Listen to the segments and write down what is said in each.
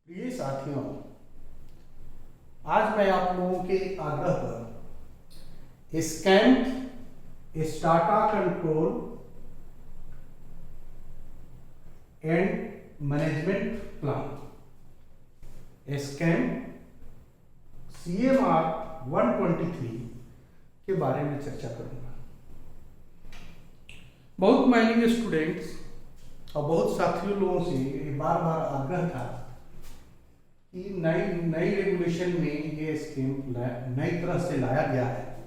प्रिय साथियों, आज मैं आप लोगों के आग्रह पर SCAMP strata control and management plan SCAMP CMR 123 के बारे में चर्चा करूंगा। बहुत माइनिंग स्टूडेंट्स और बहुत साथियों लोगों से बार बार आग्रह था कि नई रेगुलेशन में ये स्कीम नई तरह से लाया गया है,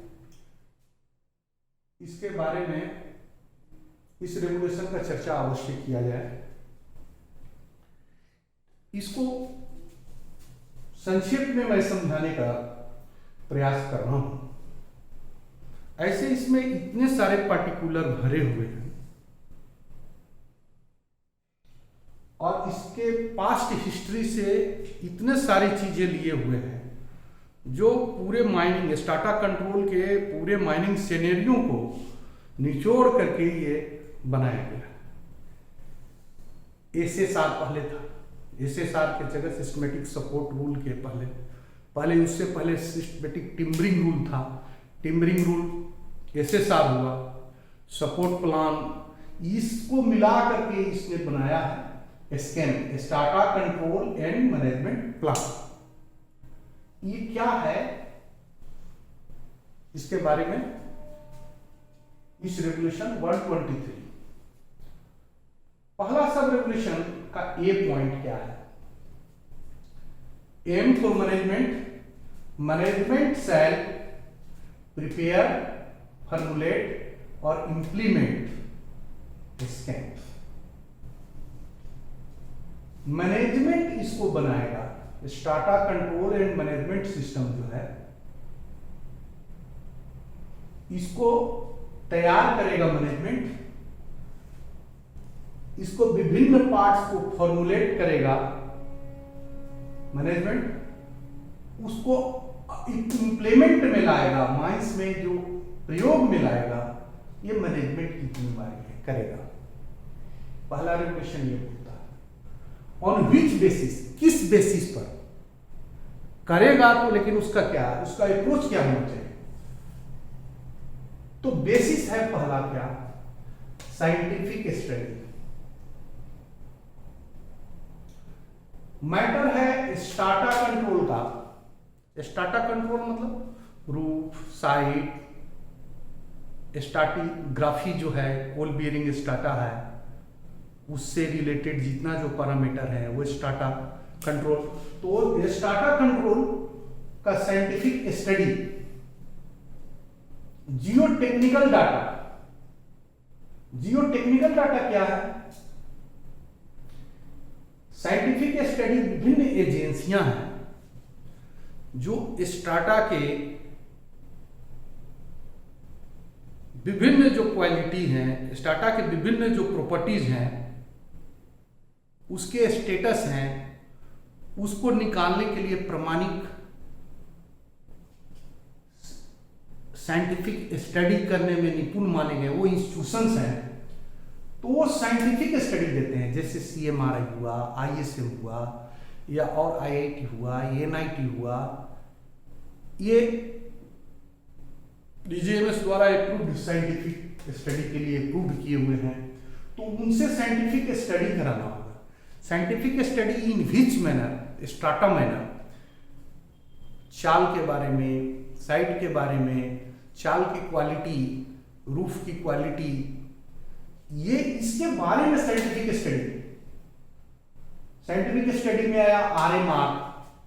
इसके बारे में इस रेगुलेशन का चर्चा अवश्य किया जाए। इसको संक्षेप में मैं समझाने का प्रयास कर रहा हूं। ऐसे इसमें इतने सारे पार्टिकुलर भरे हुए हैं और इसके पास्ट हिस्ट्री से इतने सारी चीजें लिए हुए हैं जो पूरे माइनिंग स्टाटा कंट्रोल के पूरे माइनिंग सिनेरियो को निचोड़ करके ये बनाया गया। SSR पहले था, SSR के जगह सिस्टमेटिक सपोर्ट रूल के पहले उससे पहले सिस्टमेटिक टिम्बरिंग रूल था। टिम्बरिंग रूल SSR हुआ, सपोर्ट प्लान, इसको मिला करके इसने बनाया है scam strata control and management plan. ये क्या है, इसके बारे में इस रेगुलेशन 123 पहला सब रेगुलेशन का ए पॉइंट क्या है? M for management shall prepare, formulate और इंप्लीमेंट स्कैम। मैनेजमेंट इसको बनाएगा, strata control and management system जो है इसको तैयार करेगा मैनेजमेंट, इसको विभिन्न पार्ट्स को फॉर्मुलेट करेगा मैनेजमेंट, उसको इंप्लीमेंट में लाएगा, माइंस में जो प्रयोग में लाएगा, ये मैनेजमेंट की जिम्मेदारी है, करेगा। पहला रेगुलेशन ये बोलता है ऑन विच बेसिस, किस बेसिस पर करेगा। तो लेकिन उसका क्या, उसका अप्रोच क्या होना चाहिए? तो बेसिस है पहला क्या, साइंटिफिक स्टडी। मैटर है स्टाटा कंट्रोल का। स्टाटा कंट्रोल मतलब रूफ, साइट, स्टाटिग्राफी जो है, कोल बियरिंग स्टाटा है, उससे रिलेटेड जितना जो पैरामीटर है वो स्टाटा कंट्रोल। तो स्टाटा कंट्रोल का scientific study, geotechnical data. Geotechnical data क्या है? साइंटिफिक स्टडी विभिन्न एजेंसियां हैं जो स्टाटा के विभिन्न जो क्वालिटी हैं, स्टाटा के विभिन्न जो प्रॉपर्टीज हैं, उसके स्टेटस हैं, उसको निकालने के लिए प्रमाणिक साइंटिफिक स्टडी करने में निपुण माने गए वो इंस्टीट्यूशंस हैं। तो वो साइंटिफिक स्टडी देते हैं, जैसे CMRI हुआ, ISM हुआ, या और IIT हुआ, NIT हुआ, ये DGMS द्वारा अप्रूव्ड साइंटिफिक स्टडी के लिए अप्रूव्ड किए हुए हैं। तो उनसे साइंटिफिक स्टडी कराना होगा। Scientific study in which manner, strata manner, चाल के बारे में, साइट के बारे में, चाल की क्वालिटी, रूफ की क्वालिटी, ये इसके बारे में साइंटिफिक स्टडी। साइंटिफिक स्टडी में आया RMR,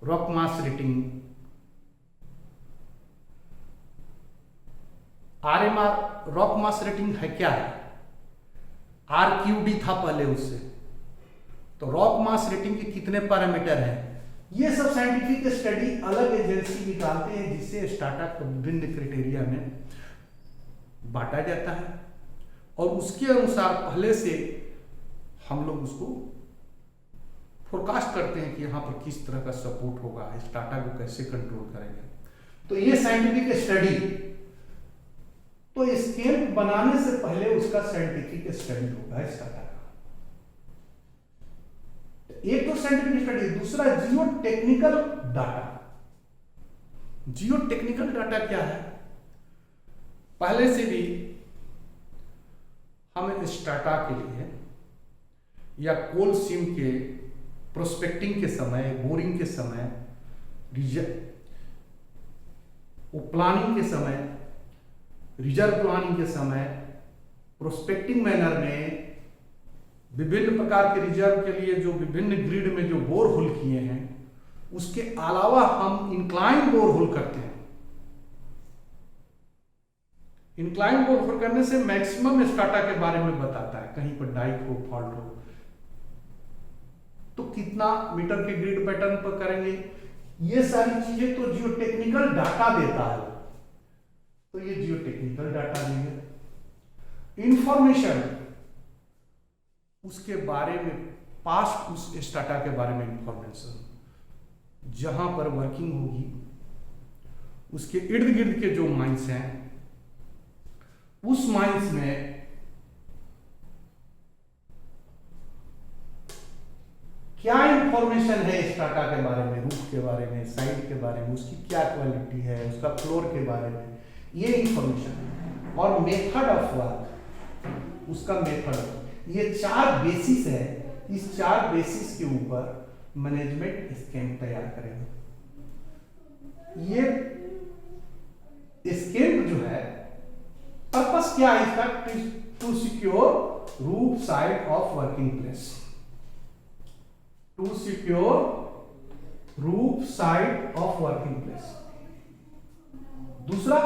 rock mass rating. RMR rock mass rating है क्या है? RQD था पहले उससे। तो रॉक मास रेटिंग के कितने पैरामीटर हैं, ये सब साइंटिफिक स्टडी अलग एजेंसी निकालते हैं, जिससे स्टाटा को विभिन्न क्राइटेरिया में बांटा जाता है और उसके अनुसार पहले से हम लोग उसको फोरकास्ट करते हैं कि यहाँ पर किस तरह का सपोर्ट होगा, स्टाटा को कैसे कंट्रोल करेंगे। तो ये साइंटिफिक स्टडी, तो स्केल बनाने से पहले उसका साइंटिफिक स्टडी होगा स्टाटा का। एक तो साइंटिफिक स्टडी, दूसरा जियो टेक्निकल डाटा। जियो टेक्निकल डाटा क्या है? पहले से भी हम स्टाटा के लिए या कोल सीम के प्रोस्पेक्टिंग के समय, बोरिंग के समय, प्लानिंग के समय, रिजर्व प्लानिंग के समय, प्रोस्पेक्टिंग मैनर में विभिन्न प्रकार के रिजर्व के लिए जो विभिन्न ग्रिड में जो बोर होल किए हैं, उसके अलावा हम इंक्लाइन बोर होल करते हैं। इंक्लाइन बोर होल करने से मैक्सिमम स्टाटा के बारे में बताता है, कहीं पर डाइक हो, फॉल्ट हो तो कितना मीटर के ग्रिड पैटर्न पर करेंगे, ये सारी चीजें तो जियो टेक्निकल डाटा देता है। तो ये जियो टेक्निकल डाटा देंगे। इंफॉर्मेशन उसके बारे में, पास्ट उस स्टाटा के बारे में इंफॉर्मेशन, जहां पर वर्किंग होगी उसके इर्द गिर्द के जो माइंस हैं, उस माइंस में क्या इंफॉर्मेशन है स्टाटा के बारे में, रूफ के बारे में, साइड के बारे में, उसकी क्या क्वालिटी है, उसका फ्लोर के बारे में, ये इंफॉर्मेशन है। और मेथड ऑफ वर्क, उसका मेथड, ये 4 बेसिस है। इस 4 बेसिस के ऊपर मैनेजमेंट स्कीम तैयार करेगा। ये स्कीम जो है, पर्पस क्या है इसका? To secure roof side of working place, to secure roof side of working place. दूसरा,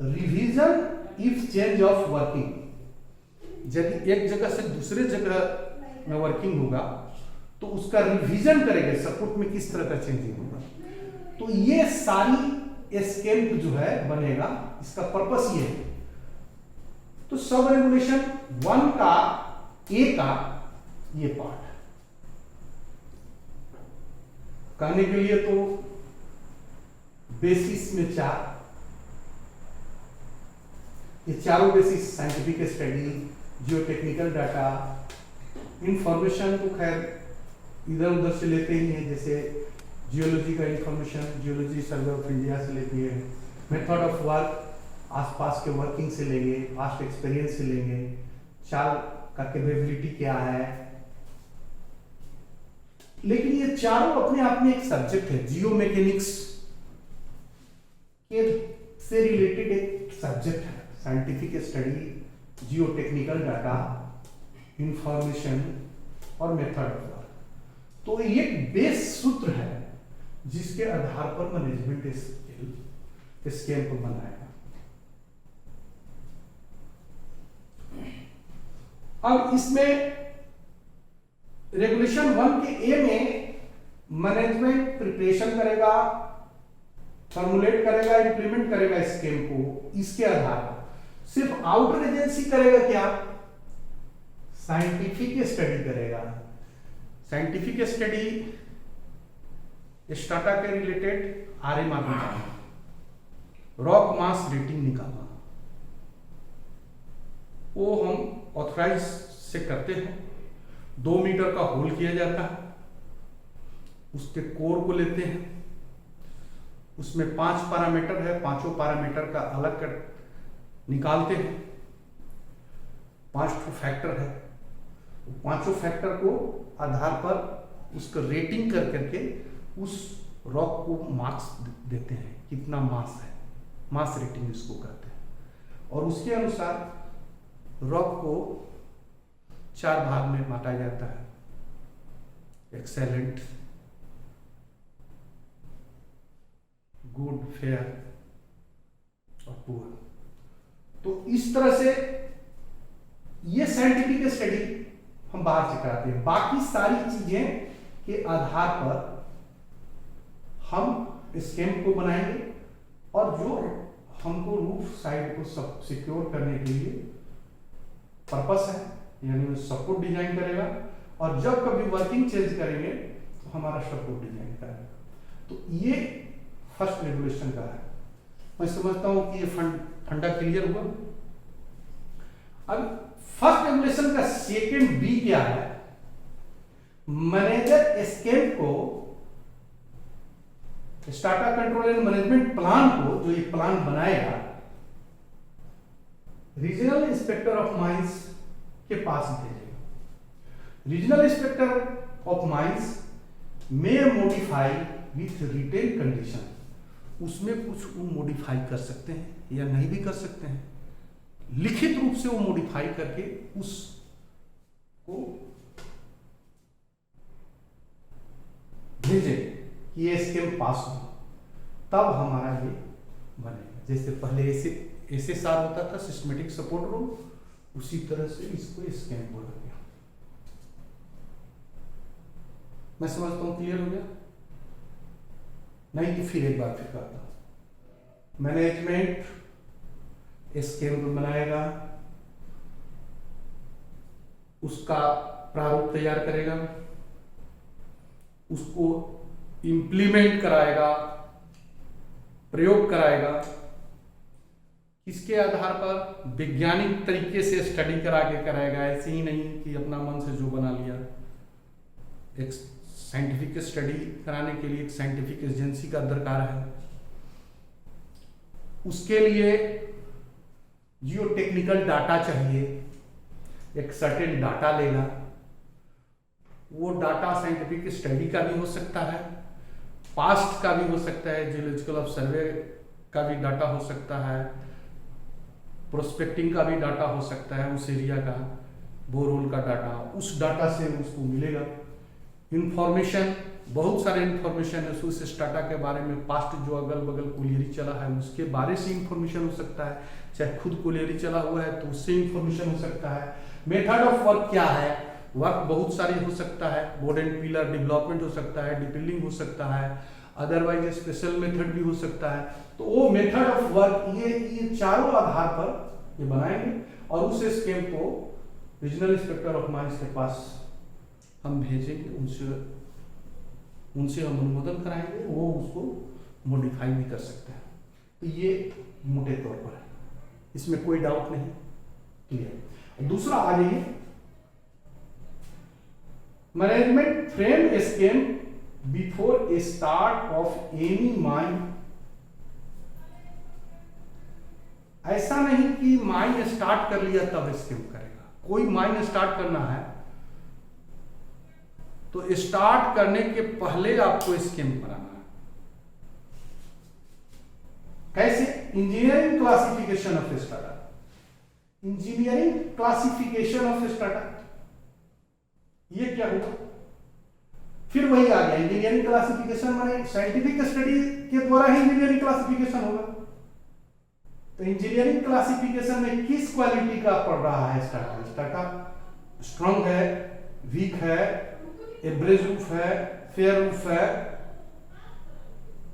revision if change of working, यदि एक जगह से दूसरे जगह में वर्किंग होगा तो उसका रिवीजन करेंगे, सपोर्ट में किस तरह का चेंजिंग होगा। तो ये सारी स्केल जो है बनेगा, इसका पर्पस ये है। तो सब रेगुलेशन 1 का ए का ये पार्ट कहने के लिए तो बेसिस में 4, ये चारों basis, scientific study, geo technical data, information तो खैर इधर उधर से लेते ही हैं, जैसे जियोलॉजी का information geology survey of India से लेती है, मेथड ऑफ वर्क आसपास के वर्किंग से लेंगे, पास्ट एक्सपीरियंस से लेंगे, चाल का कैपेबिलिटी क्या है। लेकिन ये चारों अपने आप में एक सब्जेक्ट है, जियो मैकेनिक्स के से रिलेटेड एक सब्जेक्ट है। Scientific study, geo technical data, information और मेथड ऑफ वर्क। तो ये बेस सूत्र है जिसके आधार पर मैनेजमेंट स्केल को बनाएगा। अब इसमें रेगुलेशन 1 के ए में मैनेजमेंट प्रिपरेशन करेगा, फॉर्मुलेट करेगा, इंप्लीमेंट करेगा स्कीम को। इसके आधार पर सिर्फ आउटर एजेंसी करेगा क्या? साइंटिफिक स्टडी करेगा। साइंटिफिक स्टडी स्टाटा के रिलेटेड आरएमआर निकालना, रॉक मास रेटिंग निकालना, वो हम ऑथराइज से करते हैं। 2 मीटर का होल किया जाता है, उसके कोर को लेते हैं, उसमें 5 पैरामीटर है, पांचों पैरामीटर का अलग कर निकालते हैं। 5 फैक्टर है, पांचों फैक्टर को आधार पर उसका रेटिंग कर करके उस रॉक को मार्क्स देते हैं, कितना मास है, मास रेटिंग इसको कहते हैं। और उसके अनुसार रॉक को 4 भाग में बांटा जाता है, एक्सेलेंट, गुड, फेयर और पुअर। तो इस तरह से ये साइंटिफिक स्टडी हम बाहर से कराते हैं। बाकी सारी चीजें के आधार पर हम स्कीम को बनाएंगे और जो हमको रूफ साइड को सब सिक्योर करने के लिए पर्पस है, यानी वो सपोर्ट डिजाइन करेगा। और जब कभी वर्किंग चेंज करेंगे तो हमारा सपोर्ट डिजाइन करेगा। तो ये फर्स्ट रेगुलेशन का है। मैं समझता हूं कि ये फंडा क्लियर हुआ। अब फर्स्ट रेगुलेशन का सेकंड बी क्या है? Manager strata control and management plan को, जो ये प्लान बनाएगा, रीजनल इंस्पेक्टर ऑफ माइंस के पास भेजेगा। Regional inspector of mines may modify with written condition, उसमें कुछ वो मॉडिफाई कर सकते हैं या नहीं भी कर सकते हैं, लिखित रूप से वो मॉडिफाई करके उसको भेजे कि ये स्कीम पास हो, तब हमारा ये बनेगा। जैसे पहले ऐसे सार होता था सिस्टमेटिक सपोर्ट रूल, उसी तरह से इसको स्कीम बोला गया। मैं समझता हूं क्लियर हो गया? नहीं तो फिर एक बार फिर करता हूं। मैनेजमेंट स्कीम बनाएगा, उसका प्रारूप तैयार करेगा, उसको इंप्लीमेंट कराएगा, प्रयोग कराएगा। किसके आधार पर? वैज्ञानिक तरीके से स्टडी करा के कराएगा, ऐसे ही नहीं कि अपना मन से जो बना लिया। एक साइंटिफिक स्टडी कराने के लिए एक साइंटिफिक एजेंसी का दरकार है। उसके लिए जियो टेक्निकल डाटा चाहिए, एक सर्टेन डाटा लेगा। वो डाटा साइंटिफिक स्टडी का भी हो सकता है, पास्ट का भी हो सकता है, जियोलॉजिकल सर्वे का भी डाटा हो सकता है, प्रोस्पेक्टिंग का भी डाटा हो सकता है, उस एरिया का बोरहोल का डाटा, उस डाटा से उसको मिलेगा। इंफॉर्मेशन, बहुत सारे इंफॉर्मेशन है उस स्टाटा के बारे में, पास्ट जो अगल बगल कोलियरी चला है उसके बारे से इंफॉर्मेशन हो सकता है, चाहे खुद कोलियरी चला हुआ है तो उससे इंफॉर्मेशन हो सकता है। मेथड ऑफ वर्क क्या है? वर्क बहुत सारे हो सकता है, बोर्ड एंड पिलर डेवलपमेंट हो सकता है, डिपिलिंग हो सकता है, अदरवाइज स्पेशल मेथड भी हो सकता है। तो वो मेथड ऑफ वर्क ये चारों आधार पर ये बनाएंगे और उस स्कीम को रीजनल इंस्पेक्टर ऑफ माइंस के पास हम भेजेंगे, उनसे हम अनुमोदन कराएंगे, वो उसको मॉडिफाई भी कर सकते हैं। तो ये मोटे तौर पर है, इसमें कोई डाउट नहीं, क्लियर। दूसरा आ जाइए, management frame scheme before A start of any mine. ऐसा नहीं कि माइन स्टार्ट कर लिया तब स्कीम करेगा। कोई माइन स्टार्ट करना है तो स्टार्ट करने के पहले आपको स्कीम बनाना है। कैसे? Engineering classification of strata, engineering classification of strata, ये क्या हुआ? फिर वही आ गया, इंजीनियरिंग क्लासिफिकेशन माने साइंटिफिक स्टडी के द्वारा ही इंजीनियरिंग क्लासिफिकेशन होगा। तो इंजीनियरिंग क्लासिफिकेशन में किस क्वालिटी का पड़ रहा है स्टाटा? स्टाटा स्ट्रॉन्ग है, वीक है, एवरेज रूफ है, फेयर रूफ है।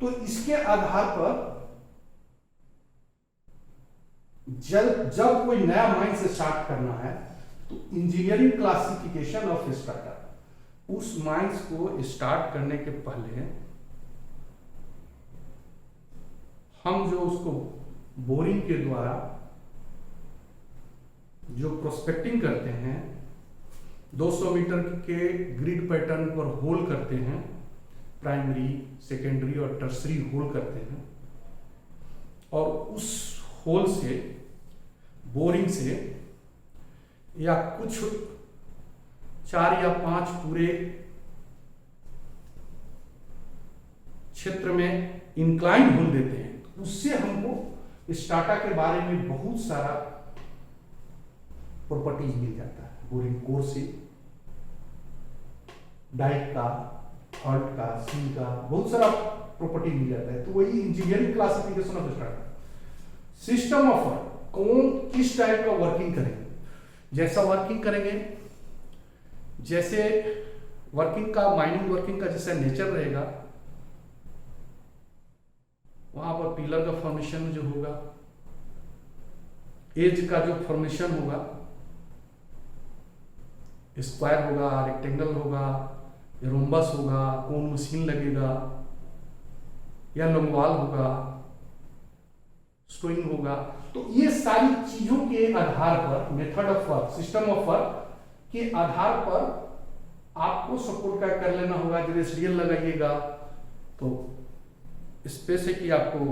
तो इसके आधार पर जब कोई नया माइन से स्टार्ट करना है तो इंजीनियरिंग क्लासिफिकेशन ऑफ स्टाटा, उस माइंस को स्टार्ट करने के पहले हम जो उसको बोरिंग के द्वारा जो प्रोस्पेक्टिंग करते हैं, 200 मीटर के ग्रिड पैटर्न पर होल करते हैं, प्राइमरी, सेकेंडरी और टर्सरी होल करते हैं, और उस होल से, बोरिंग से या कुछ 4 या 5 पूरे क्षेत्र में इंक्लाइन होल देते हैं। उससे हमको स्टाटा के बारे में बहुत सारा प्रॉपर्टीज मिल जाता है। बोरिंग कोर से, डाइट का, हॉल्ट का, सील का, बहुत सारा प्रॉपर्टी मिल जाता है। तो वही engineering classification of strata. System of work, कौन किस टाइप का वर्किंग करेंगे, जैसा वर्किंग करेंगे, जैसे वर्किंग का, माइनिंग वर्किंग का जैसा नेचर रहेगा, वहां पर पिलर का फॉर्मेशन जो होगा, एज का जो फॉर्मेशन होगा, स्क्वायर होगा, रेक्टेंगल होगा, रोम्बस होगा, कौन मशीन लगेगा या लंगवाल होगा, स्टोइंग होगा। तो ये सारी चीजों के आधार पर, method of work, system of work के आधार पर आपको सपोर्ट का कर लेना होगा। जब एसडीएल लगाइएगा तो स्पेस है कि आपको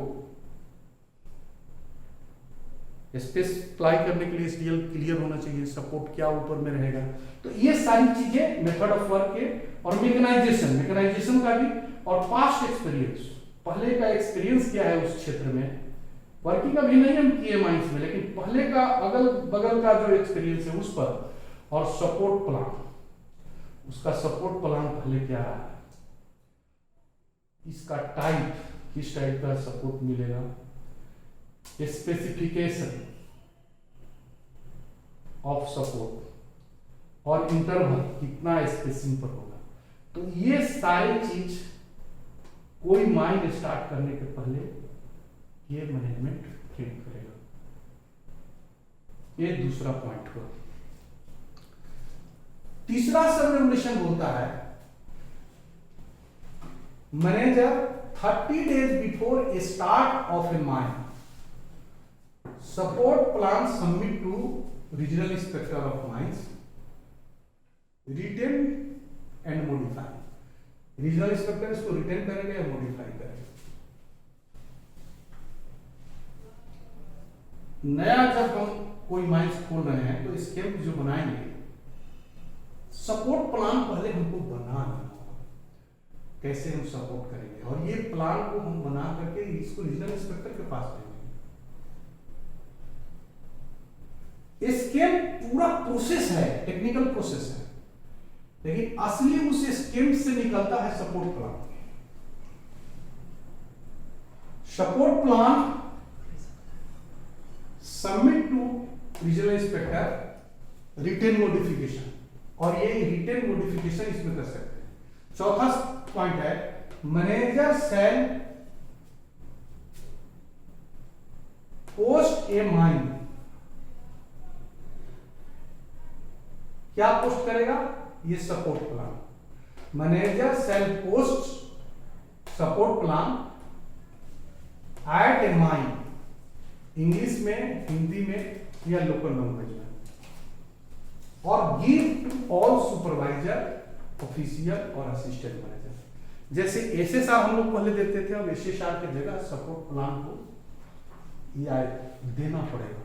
स्पेस अप्लाई करने के लिए एसडीएल क्लियर होना चाहिए, सपोर्ट क्या ऊपर में रहेगा। तो ये सारी चीजें मेथड ऑफ वर्क के, और मैकेनाइजेशन का भी, और पास्ट एक्सपीरियंस, पहले का एक्सपीरियंस क्या है उस क्षेत्र में। वर्किंग अभी नहीं हम किए माइंस में, लेकिन पहले का अगल बगल का जो एक्सपीरियंस है उस पर, और सपोर्ट प्लान, उसका सपोर्ट प्लान पहले क्या रहा है, इसका टाइप, किस टाइप का सपोर्ट मिलेगा, स्पेसिफिकेशन ऑफ सपोर्ट, और इंटरवल कितना स्पेसिंग पर होगा। तो ये सारी चीज कोई माइंड स्टार्ट करने के पहले ये मैनेजमेंट ट्रेन करेगा। ये दूसरा पॉइंट हुआ। तीसरा सब रेगुलेशन होता है, manager 30 days before start of a mine support plan submit to regional inspector of mines, retain and modify. Regional inspector इसको रिटेन करेंगे या मॉडिफाई करेंगे। नया जब हम कोई माइंस खोल रहे हैं तो स्केम जो बनाएंगे, सपोर्ट प्लान पहले हमको बनाना होगा, कैसे हम सपोर्ट करेंगे, और ये प्लान को हम बना करके इसको रीजनल इंस्पेक्टर के पास देंगे। स्केम पूरा प्रोसेस है, टेक्निकल प्रोसेस है, लेकिन असली उस स्केम से निकलता है support plan. Support plan submit to regional inspector, retain modification, और ये रिटेन मॉडिफिकेशन इसमें कर सकते हैं। चौथा पॉइंट है, manager shall post a mine. क्या पोस्ट करेगा, ये support plan. Manager shall post support plan at a mine, English में, हिंदी में, या लोकल लैंग्वेज में, और give to all supervisor, official और असिस्टेंट मैनेजर। जैसे एसएसआर हम लोग पहले देते थे, अब एसएसआर की जगह सपोर्ट प्लान को या देना पड़ेगा।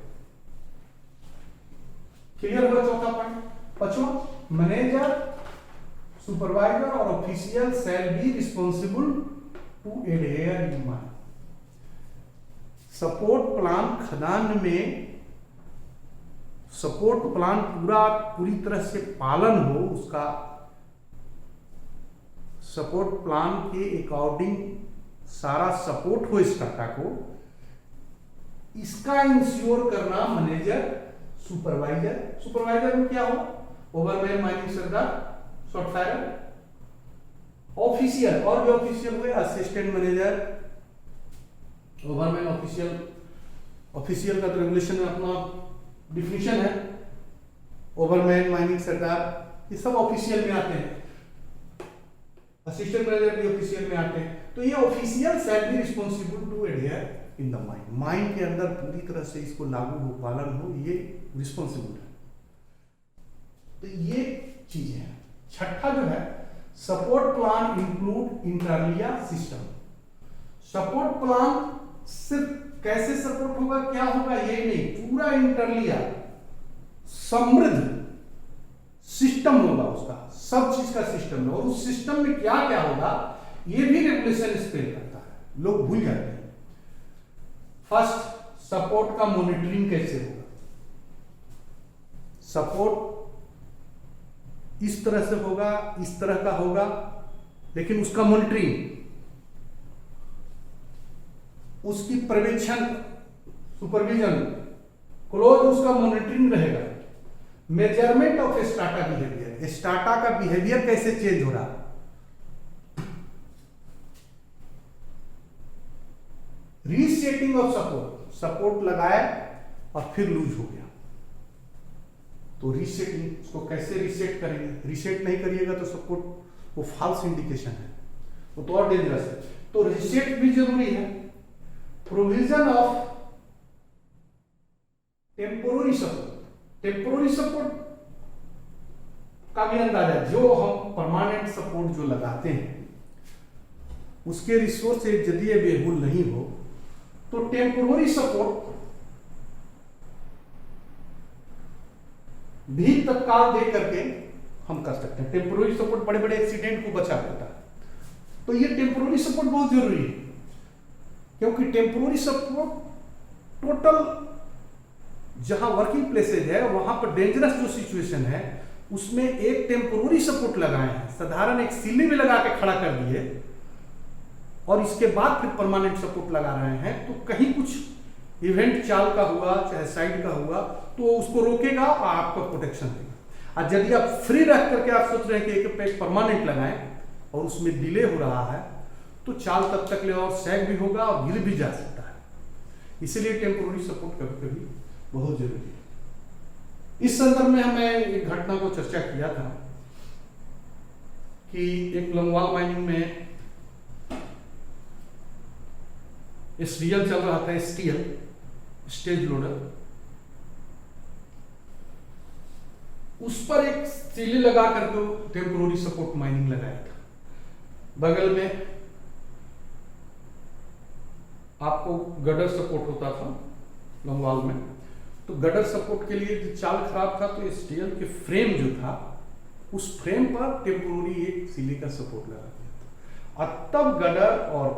क्लियर हुआ चौथा पॉइंट। पांचवा, मैनेजर, सुपरवाइजर और official shall be responsible to adhere in mine. Support plan खदान में सपोर्ट प्लान पूरी तरह से पालन हो, उसका सपोर्ट प्लान के अकॉर्डिंग सारा सपोर्ट हो इस डाटा को, इसका इंश्योर करना मैनेजर, सुपरवाइजर में क्या हो, ओवरमैन, माइनिंग सरदार, शॉर्ट फायर, ऑफिशियल, और भी ऑफिशियल हुए, असिस्टेंट मैनेजर, ओवरमैन, ऑफिशियल का तो रेगुलेशन में अपना डिफिनेशन है, ओवरमैन, माइनिंग सरदार, ये सब ऑफिशियल में आते हैं, असिस्टेंट मैनेजर भी ऑफिशियल में आते हैं। तो ये official shall be responsible to adhere in the mine, mine के अंदर पूरी तरह से इसको लागू हो, पालन हो, ये रिस्पॉन्सिबल है। तो ये चीजें हैं। छठा जो है, support plan include inter alia system. Support plan सिर्फ कैसे सपोर्ट होगा, क्या होगा, ये नहीं, पूरा इंटरलिया समृद्ध सिस्टम होगा, उसका सब चीज का सिस्टम है, और उस सिस्टम में क्या क्या होगा ये भी रेगुलेशन स्पेल करता है, लोग भूल जाते हैं। फर्स्ट, सपोर्ट का मॉनिटरिंग कैसे होगा। सपोर्ट इस तरह से होगा, इस तरह का होगा, लेकिन उसका मॉनिटरिंग, उसकी पर्यवेक्षण, सुपरविजन, क्लोज उसका मॉनिटरिंग रहेगा। Measurement of strata behaviour, strata का बिहेवियर कैसे चेंज हो रहा, रीसेटिंग ऑफ सपोर्ट, सपोर्ट लगाया और फिर लूज हो गया, तो रीसेटिंग, उसको कैसे रीसेट करेंगे, रीसेट नहीं करिएगा तो सपोर्ट वो फॉल्स इंडिकेशन है, वो तो और डेंजरस है, तो रीसेट भी जरूरी है। Provision of temporary support, temporary support का भी अंदाजा, जो हम परमानेंट सपोर्ट जो लगाते हैं, उसके रिसोर्स यदि अवेलेबल नहीं हो तो टेम्पोररी सपोर्ट भी तत्काल दे करके हम कर सकते हैं। टेम्पोररी सपोर्ट बड़े बड़े एक्सीडेंट को बचा देता है, तो ये टेम्पोररी सपोर्ट बहुत जरूरी है, क्योंकि टेम्पोररी सपोर्ट टोटल जहां वर्किंग प्लेसेज है वहां पर डेंजरस जो सिचुएशन है उसमें एक टेम्पोररी सपोर्ट लगाए हैं, साधारण एक सीढ़ी में लगा के खड़ा कर दिए और इसके बाद फिर परमानेंट सपोर्ट लगा रहे हैं, तो कहीं कुछ इवेंट चाल का हुआ चाहे साइड का हुआ तो उसको रोकेगा और आपको प्रोटेक्शन देगा। और यदि आप फ्री रख करके आप सोच रहे हैं कि एक पैक परमानेंट लगाएं और उसमें डिले हो रहा है तो चाल तब तक ले और सैग भी होगा और गिर भी जा सकता है। इसीलिए टेम्पोररी सपोर्ट कभी कभी बहुत जरूरी है। इस संदर्भ में हमें एक घटना को चर्चा किया था कि एक लोंगवाल माइनिंग में एसडीएल चल रहा था, एसटीएल स्टेज लोडर, उस पर एक सीली लगा करके टेम्पोररी सपोर्ट माइनिंग लगाया था। बगल में आपको गडर सपोर्ट होता था लोंगवाल में, तो गडर सपोर्ट के लिए चाल खराब था तो एसटीएल के फ्रेम जो था उस फ्रेम पर टेम्पोररी एक सीली का सपोर्ट लगा दिया था और तब गडर और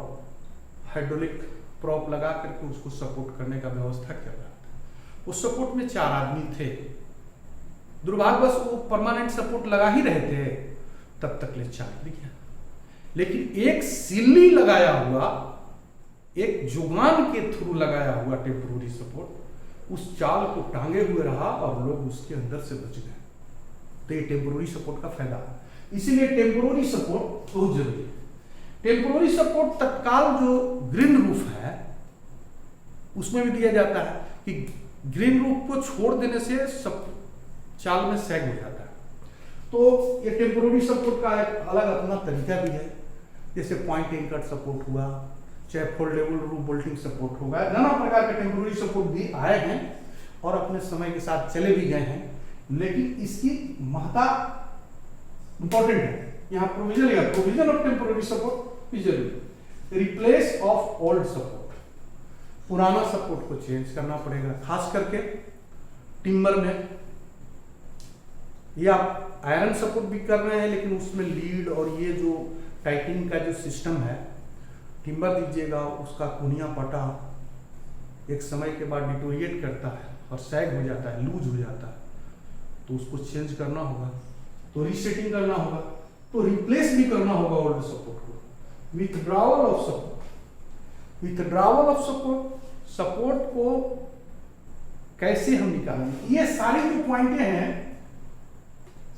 हाइड्रोलिक प्रॉप लगा करके उसको सपोर्ट करने का व्यवस्था कर रहा था। उस सपोर्ट में 4 आदमी थे। दुर्भाग्यवश वो परमानेंट सपोर्ट लगा ही रहे थे, तब तक ले चाल गया, लेकिन एक सिल्ली लगाया हुआ, एक जुबान के थ्रू लगाया हुआ टेम्पोररी सपोर्ट उस चाल को टांगे हुए रहा और लोग उसके अंदर से बच गए। तो ये टेम्पोररी सपोर्ट का फायदा है। इसीलिए टेम्पोररी सपोर्ट बहुत जरूरी है। टेम्पोररी सपोर्ट तत्काल जो ग्रीन रूफ है उसमें भी दिया जाता है कि ग्रीन रूफ को छोड़ देने से सब चाल में सैग हो जाता है। तो ये टेम्पोररी सपोर्ट का एक अलग अपना तरीका भी है, जैसे पॉइंट एंकर सपोर्ट हुआ, चाहे फोल्डेबल रूफ बोल्टिंग सपोर्ट होगा, नाना प्रकार के टेम्पोररी सपोर्ट भी आए हैं और अपने समय के साथ चले भी गए हैं, लेकिन इसकी महत्ता इंपॉर्टेंट है। यहाँ प्रोविजन ऑफ टेम्पोररी सपोर्ट भी जरूरी। रिप्लेस ऑफ ओल्ड सपोर्ट, पुराना सपोर्ट को चेंज करना पड़ेगा, खास करके टिम्बर में। या आयरन सपोर्ट भी कर रहे हैं लेकिन उसमें लीड और ये जो टाइटिंग का जो सिस्टम है, टिम्बर दीजिएगा उसका कुनिया पटा एक समय के बाद डिटोरिएट करता है और सैग हो जाता है, लूज हो जाता है, तो उसको चेंज करना होगा, तो रीसेटिंग करना होगा, तो रिप्लेस भी करना होगा ओल्ड सपोर्ट को। Withdrawal of support, withdrawal of support, support को कैसे हम निकालेंगे, ये सारी जो पॉइंटें हैं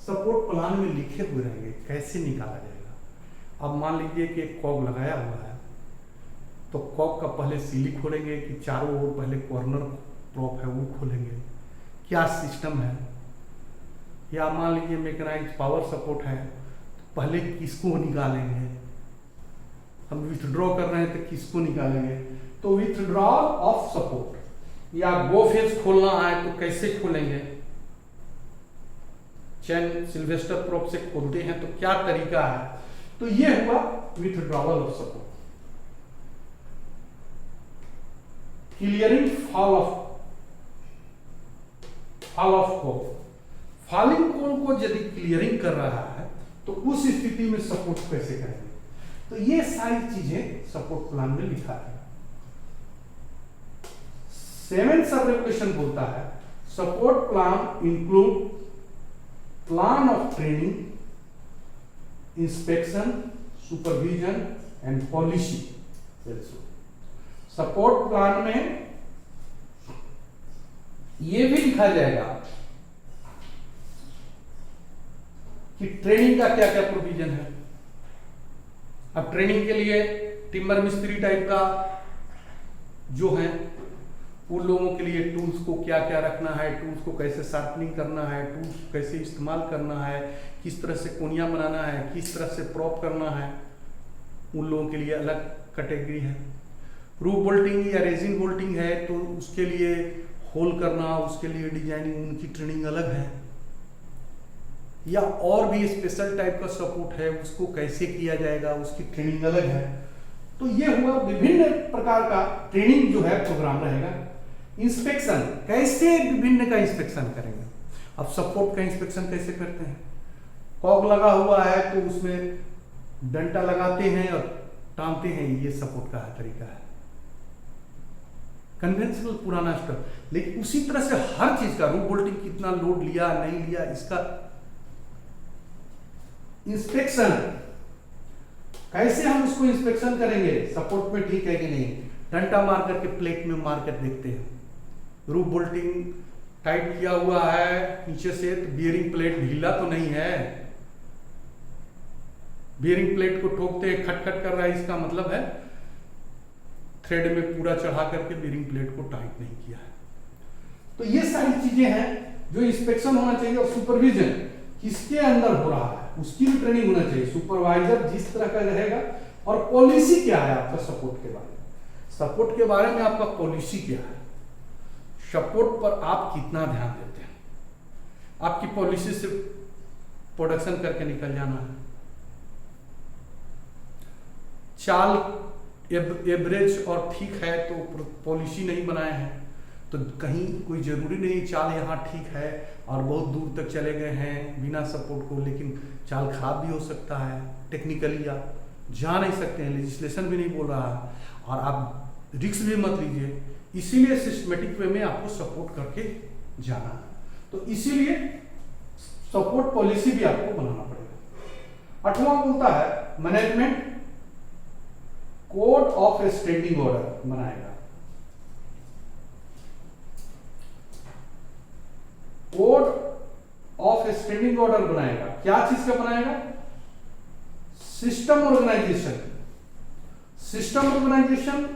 सपोर्ट प्लान में लिखे हुए रहेंगे, कैसे निकाला जाएगा। अब मान लीजिए कि एक कॉग लगाया हुआ है, तो कॉग का पहले सीली खोलेंगे कि चारों ओर पहले कॉर्नर प्रॉप है वो खोलेंगे, क्या सिस्टम है। या मान लीजिए मैकेनाइज्ड पावर सपोर्ट है, तो पहले किसको निकालेंगे, हम विथड्रॉ कर रहे हैं तो किसको निकालेंगे। तो विथड्रॉल ऑफ सपोर्ट, या गो फेज खोलना है तो कैसे खोलेंगे, चैन सिल्वेस्टर प्रॉप से खोलते हैं तो क्या तरीका है। तो ये हुआ withdrawal of support. Clearing fall of coal, falling coal को यदि क्लियरिंग कर रहा है तो उस स्थिति में सपोर्ट कैसे करेंगे। तो ये सारी चीजें सपोर्ट प्लान में लिखा है। 7 सब रेगुलेशन बोलता है support plan include plan of training, inspection, supervision and policy. Support plan में यह भी लिखा जाएगा कि ट्रेनिंग का क्या क्या प्रोविजन है। अब ट्रेनिंग के लिए टिम्बर मिस्त्री टाइप का जो है उन लोगों के लिए टूल्स को क्या क्या रखना है, टूल्स को कैसे शार्पनिंग करना है, टूल्स को कैसे इस्तेमाल करना है, किस तरह से कोनिया बनाना है, किस तरह से प्रॉप करना है, उन लोगों के लिए अलग कैटेगरी है। रूफ बोल्टिंग या रेजिन बोल्टिंग है तो उसके लिए होल करना, उसके लिए डिजाइनिंग, उनकी ट्रेनिंग अलग है। या और भी स्पेशल टाइप का सपोर्ट है उसको कैसे किया जाएगा, उसकी ट्रेनिंग अलग है। तो ये हुआ विभिन्न प्रकार का ट्रेनिंग जो है प्रोग्राम रहेगा। इंस्पेक्शन, कैसे विभिन्न का इंस्पेक्शन करेंगे। अब सपोर्ट का इंस्पेक्शन कैसे करते हैं, कॉक लगा हुआ है तो उसमें डंडा लगाते हैं और टांगते हैं, ये सपोर्ट का तरीका है, कन्वेंशनल पुराना स्टफ। लेकिन उसी तरह से हर चीज का रूफ बोल्टिंग कितना लोड लिया नहीं लिया, इसका इंस्पेक्शन कैसे हम उसको इंस्पेक्शन करेंगे, सपोर्ट में ठीक है कि नहीं, डंडा मार करके प्लेट में मार कर देखते हैं। रूफ बोल्टिंग टाइट किया हुआ है नीचे से तो बियरिंग प्लेट ढीला तो नहीं है, बियरिंग प्लेट को ठोकते हैं खटखट कर रहा है, इसका मतलब है थ्रेड में पूरा चढ़ा करके बियरिंग प्लेट को टाइट नहीं किया है। तो ये सारी चीजें हैं जो इंस्पेक्शन होना चाहिए। और सुपरविजन किसके अंदर हो रहा है उसकी भी ट्रेनिंग होना चाहिए, सुपरवाइजर जिस तरह का रहेगा। और पॉलिसी क्या है आपका सपोर्ट के बारे में, सपोर्ट के बारे में आपका पॉलिसी क्या है, सपोर्ट पर आप कितना ध्यान देते हैं। आपकी पॉलिसी सिर्फ प्रोडक्शन करके निकल जाना है, चाल एवरेज और ठीक है तो पॉलिसी नहीं बनाए हैं, तो कहीं कोई जरूरी नहीं चाल यहाँ ठीक है और बहुत दूर तक चले गए हैं बिना सपोर्ट को, लेकिन चाल खराब भी हो सकता है, टेक्निकली आप जा नहीं सकते हैं, लेजिस्लेशन भी नहीं बोल रहा है, और आप रिस्क भी मत लीजिए। इसीलिए सिस्टमेटिक वे में आपको सपोर्ट करके जाना है। तो इसीलिए सपोर्ट पॉलिसी भी आपको बनाना पड़ेगा। 8वां बोलता है management code of standing order बनाएगा। कोड ऑफ स्टैंडिंग ऑर्डर बनाएगा, क्या चीज का बनाएगा, सिस्टम ऑर्गेनाइजेशन। सिस्टम ऑर्गेनाइजेशन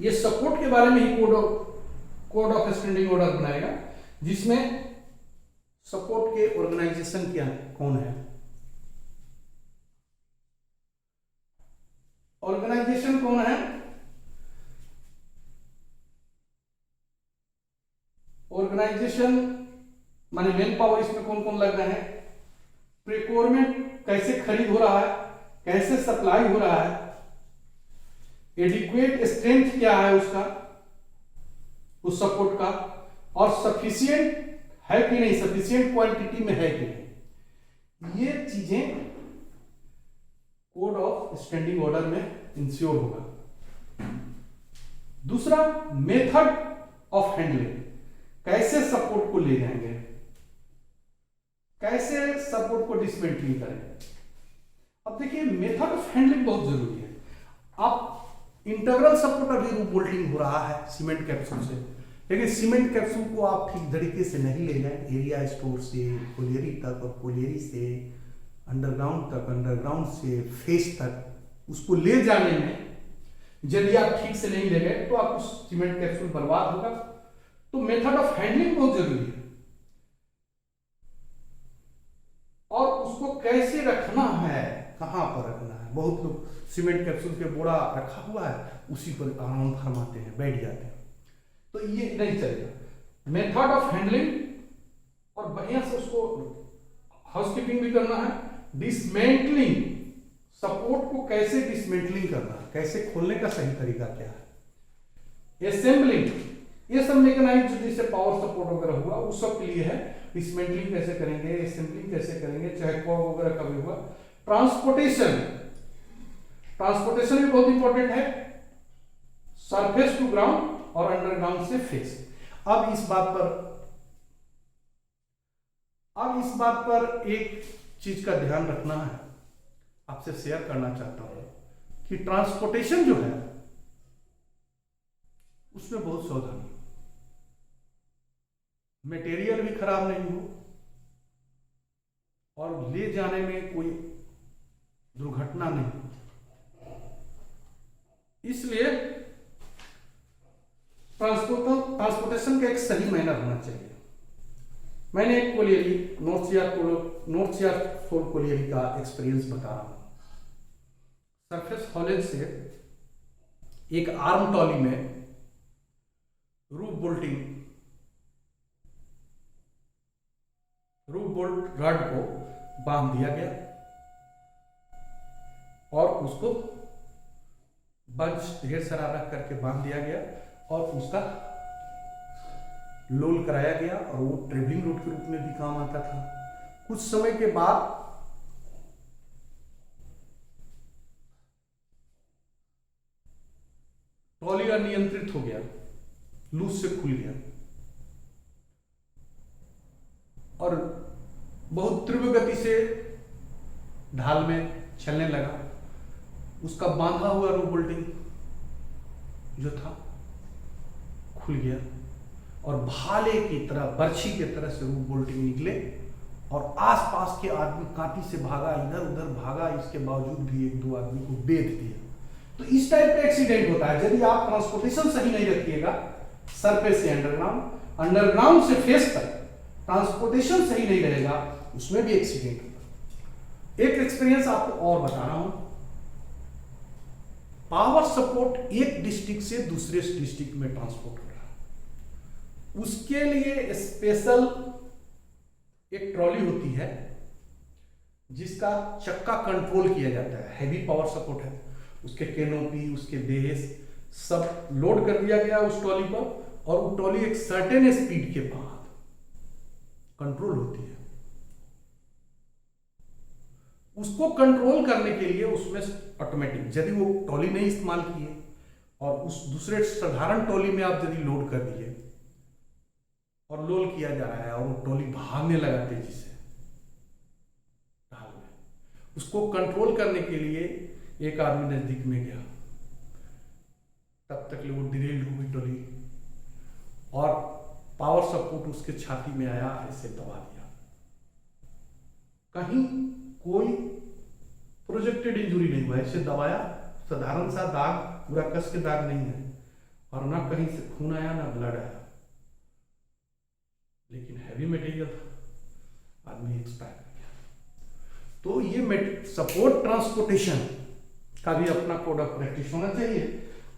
ये सपोर्ट के बारे में ही कोड ऑफ स्टैंडिंग ऑर्डर बनाएगा, जिसमें सपोर्ट के ऑर्गेनाइजेशन क्या है, कौन है, ऑर्गेनाइजेशन कौन है, ऑर्गेनाइजेशन माने मैन पावर इसमें कौन कौन लग रहे हैं, प्रिक्योरमेंट कैसे खरीद हो रहा है, कैसे सप्लाई हो रहा है, एडिक्वेट स्ट्रेंथ क्या है उसका, उस सपोर्ट का, और सफिशिएंट है कि नहीं, सफिशिएंट क्वांटिटी में है कि नहीं, ये चीजें कोड ऑफ स्टैंडिंग ऑर्डर में इंश्योर होगा। दूसरा मेथड ऑफ हैंडलिंग, कैसे सपोर्ट को ले जाएंगे, कैसे सपोर्ट को डिसमेंटलिंग करेंगे। अब देखिए मेथड ऑफ हैंडलिंग बहुत जरूरी है। आप इंटरनल सपोर्ट अभी रूफ बोल्टिंग हो रहा है सीमेंट कैप्सूल से, लेकिन सीमेंट कैप्सूल को आप ठीक तरीके से नहीं ले जाए, एरिया स्टोर से कोलियरी तक और कोलियरी से अंडरग्राउंड तक, अंडरग्राउंड से फेस तक उसको ले जाने में यदि आप ठीक से नहीं ले गए तो आप उस सीमेंट कैप्सूल बर्बाद होगा। तो मेथड ऑफ हैंडलिंग बहुत जरूरी है, और उसको कैसे रखना है, कहां पर रखना है। बहुत लोग सीमेंट कैप्सूल के बोरा रखा हुआ है उसी पर आराम फरमाते हैं, बैठ जाते हैं, तो ये नहीं चलेगा। मेथड ऑफ हैंडलिंग, और बढ़िया से उसको हाउसकीपिंग भी करना है। डिसमेंटलिंग, सपोर्ट को कैसे डिसमेंटलिंग करना है, कैसे खोलने का सही तरीका क्या है। असेंबलिंग, ये सब मैकेनाइज जैसे पावर सपोर्ट वगैरह हुआ उस सब के लिए है। डिसमेंटलिंग कैसे करेंगे, असेंबलिंग कैसे करेंगे, चाहे कॉग वगैरह का भी हुआ। ट्रांसपोर्टेशन, ट्रांसपोर्टेशन भी बहुत इंपॉर्टेंट है, सरफेस टू ग्राउंड और अंडरग्राउंड से फेस। अब इस बात पर एक चीज का ध्यान रखना है, आपसे शेयर करना चाहता हूं कि ट्रांसपोर्टेशन जो है उसमें बहुत सावधानी, मटेरियल भी खराब नहीं हो और ले जाने में कोई दुर्घटना नहीं हो, इसलिए ट्रांसपोर्टेशन का एक सही मैनर होना चाहिए। मैंने एक कोलियरी नॉर्थ सियार सोल कोलियरी का एक्सपीरियंस बता रहा हूं। सरफेस हॉलेज से एक आर्म टॉली में रूफ बोल्ट रड को बांध दिया गया और उसको बंच ढेर सारा रख करके बांध दिया गया और उसका लोल कराया गया और वो ट्रेवलिंग रोड के रूप में भी काम आता था। कुछ समय के बाद ट्रॉली अनियंत्रित हो गया, लूज से खुल गया और बहुत तीव्र गति से ढाल में चलने लगा। उसका बांधा हुआ रो बोल्टिंग जो था खुल गया और भाले की तरह, बर्छी की तरह से रो बोल्टिंग निकले और आसपास के आदमी कांटी से भागा, इधर उधर भागा, इसके बावजूद भी एक दो आदमी को बेध दिया। तो इस टाइप का एक्सीडेंट होता है यदि आप ट्रांसपोर्टेशन सही नहीं रखिएगा, सरफेस से अंडरग्राउंड, अंडरग्राउंड से फेस तक ट्रांसपोर्टेशन सही नहीं रहेगा, उसमें भी एक्सीडेंट होगा। एक एक्सपीरियंस आपको और बता रहा हूं। पावर सपोर्ट एक डिस्ट्रिक्ट से दूसरे डिस्ट्रिक्ट में ट्रांसपोर्ट हो रहा है, उसके लिए स्पेशल एक ट्रॉली होती है जिसका चक्का कंट्रोल किया जाता है, हैवी पावर सपोर्ट है, उसके कैनोपी, उसके बेस सब लोड कर दिया गया उस ट्रॉली पर और वो ट्रॉली एक सर्टेन स्पीड के बाद कंट्रोल होती है। उसको कंट्रोल करने के लिए उसमें ऑटोमेटिक, यदि वो ट्रॉली नहीं इस्तेमाल किए और उस दूसरे साधारण ट्रॉली में आप यदि लोड कर दिए और लोड किया जा रहा है और वो ट्रॉली भागने लगा तेजी से ढाल में, उसको कंट्रोल करने के लिए एक आदमी नजदीक में गया, तब तक वो डिरेल्ड हो गई ट्रॉली और पावर सपोर्ट उसके छाती में आया, ऐसे दबा दिया। कहीं कोई प्रोजेक्टेड इंजुरी नहीं हुआ, ऐसे दबाया, साधारण सा दाग, पूरा कस के दाग नहीं है और ना कहीं से खून आया ना ब्लड आया, लेकिन हैवी मटेरियल था, आदमी एक्सपायर कर गया। तो ये सपोर्ट ट्रांसपोर्टेशन का भी अपना कोड ऑफ प्रैक्टिस होना चाहिए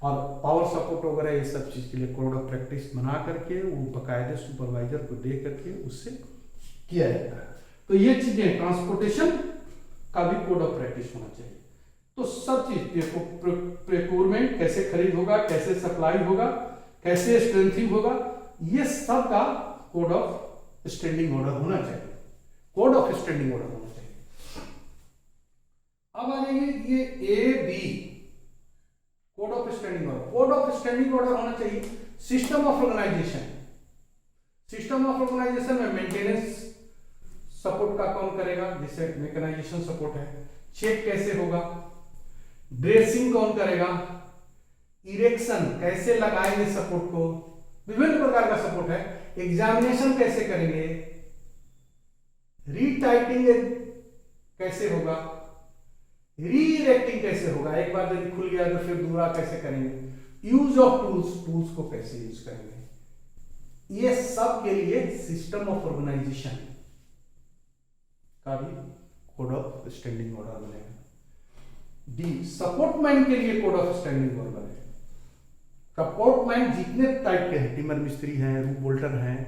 और पावर सपोर्ट वगैरह ये सब चीज के लिए कोड ऑफ प्रैक्टिस बना करके वो बकायदे सुपरवाइजर को दे करके उससे किया जाता है। तो ये चीजें ट्रांसपोर्टेशन का भी कोड ऑफ प्रैक्टिस होना चाहिए। तो सब चीज प्रोक्योरमेंट कैसे खरीद होगा, कैसे सप्लाई होगा, कैसे स्ट्रेंथिंग होगा, ये सब का कोड ऑफ स्टैंडिंग ऑर्डर होना चाहिए, कोड ऑफ स्टैंडिंग ऑर्डर होना चाहिए। अब आ जाइए ये A B code of standing order. Code of standing order होना चाहिए system of organisation. System of organisation में मेंटेनेंस सपोर्ट का कौन करेगा, जिसे मैकेनाइजेशन सपोर्ट है, चेक कैसे होगा, ड्रेसिंग कौन करेगा, इरेक्शन कैसे लगाएंगे सपोर्ट को, विभिन्न प्रकार का सपोर्ट है, एग्जामिनेशन कैसे करेंगे, रीटाइटिंग कैसे होगा, रीइरेक्टिंग कैसे होगा, एक बार यदि खुल गया तो फिर दूसरा कैसे करेंगे, यूज ऑफ टूल्स, टूल्स को कैसे यूज करेंगे, ये सब के लिए सिस्टम ऑफ ऑर्गेनाइजेशन का भी कोड ऑफ स्टैंडिंग ऑर्डर बनेगा। डी सपोर्टमैन के लिए कोड ऑफ स्टैंडिंग ऑर्डर बनेगा। सपोर्टमैन जितने टाइप के हैं, टिमर मिस्त्री हैं, रूप बोल्टर हैं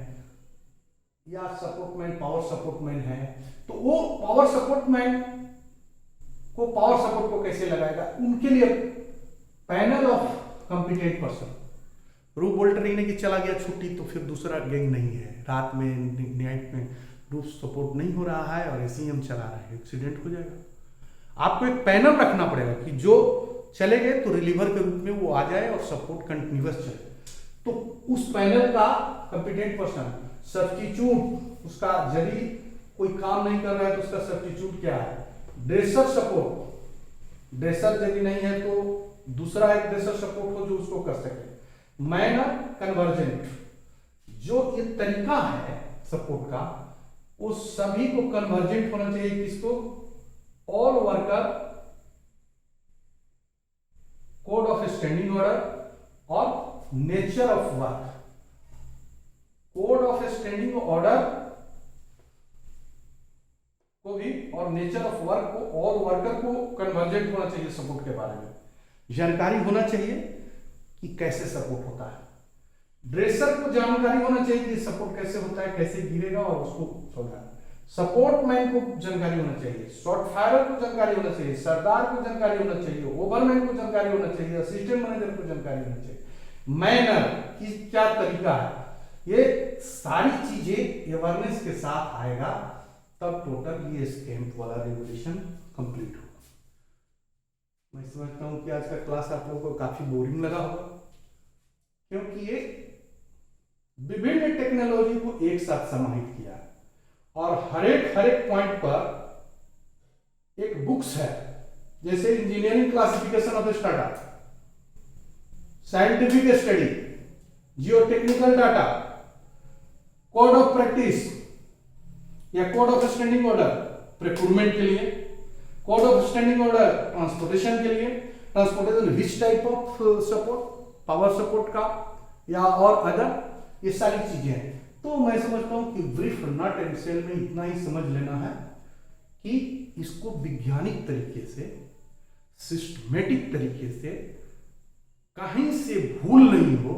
या सपोर्टमैन पावर सपोर्टमैन है, तो वो पावर सपोर्टमैन को पावर सपोर्ट को कैसे लगाएगा, उनके लिए panel of competent person. Roof bolter ही नहीं कि चला गया छुट्टी तो फिर दूसरा गैंग नहीं है, रात में नाइट में रूफ सपोर्ट नहीं हो रहा है और ऐसे ही हम चला रहे हैं, एक्सीडेंट हो जाएगा। आपको एक पैनल रखना पड़ेगा कि जो चले गए तो रिलीवर के रूप में वो आ जाए और सपोर्ट कंटिन्यूअस चले। तो उस पैनल का कॉम्पिटेंट पर्सन सब्स्टिट्यूट, उसका यदि कोई काम नहीं कर रहा है तो उसका सब्स्टिट्यूट क्या है, ड्रेसर सपोर्ट। ड्रेसर यदि नहीं है तो दूसरा एक ड्रेसर सपोर्ट हो जो उसको कर सके। मैनर कन्वर्जेंट, जो ये तरीका है सपोर्ट का वो सभी को कन्वर्जेंट होना चाहिए। किसको, all worker code of standing order और nature of work. Code of standing order को भी और नेचर ऑफ वर्क को, ऑल वर्कर को कन्वर्जेंट होना चाहिए। सपोर्ट के बारे में जानकारी होना चाहिए कि कैसे सपोर्ट होता है। ड्रेसर को जानकारी होना चाहिए कि सपोर्ट कैसे होता है, कैसे गिरेगा और उसको सोना। सपोर्ट मैन को जानकारी होना चाहिए, शॉट फायरर को जानकारी होना चाहिए, सरदार को जानकारी होना चाहिए, ओवरमैन को जानकारी होना चाहिए, असिस्टेंट मैनेजर को जानकारी होना चाहिए, मैनर की क्या तरीका है, ये सारी चीजें अवेयरनेस के साथ आएगा तब टोटल ये स्कैम्प वाला रेवोल्यूशन कंप्लीट होगा। मैं समझता हूं कि आज का क्लास आप लोगों को काफी बोरिंग लगा होगा, क्योंकि ये विभिन्न टेक्नोलॉजी को एक साथ समाहित किया और हर एक पॉइंट पर एक बुक्स है, जैसे engineering classification of strata, scientific study, geo technical data, code of practice या code of standing order procurement के लिए, code of standing order transportation के लिए, transportation which type of support, power support का या और अदर, ये सारी चीजें हैं। तो मैं समझता हूं कि ब्रीफ नट एंड सेल में इतना ही समझ लेना है कि इसको वैज्ञानिक तरीके से, सिस्टमेटिक तरीके से, कहीं से भूल नहीं हो,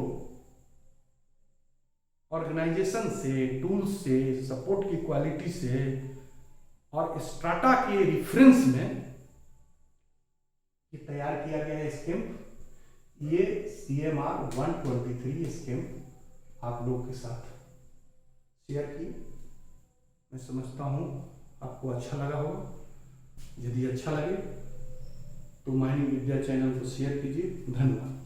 ऑर्गेनाइजेशन से, टूल्स से, सपोर्ट की क्वालिटी से और स्ट्राटा के रिफरेंस में ये तैयार किया गया है स्कैम्प। ये CMR 123 स्कैम्प आप लोगों के साथ शेयर की। मैं समझता हूं आपको अच्छा लगा होगा। यदि अच्छा लगे तो माइनिंग विद्या चैनल को शेयर कीजिए। धन्यवाद।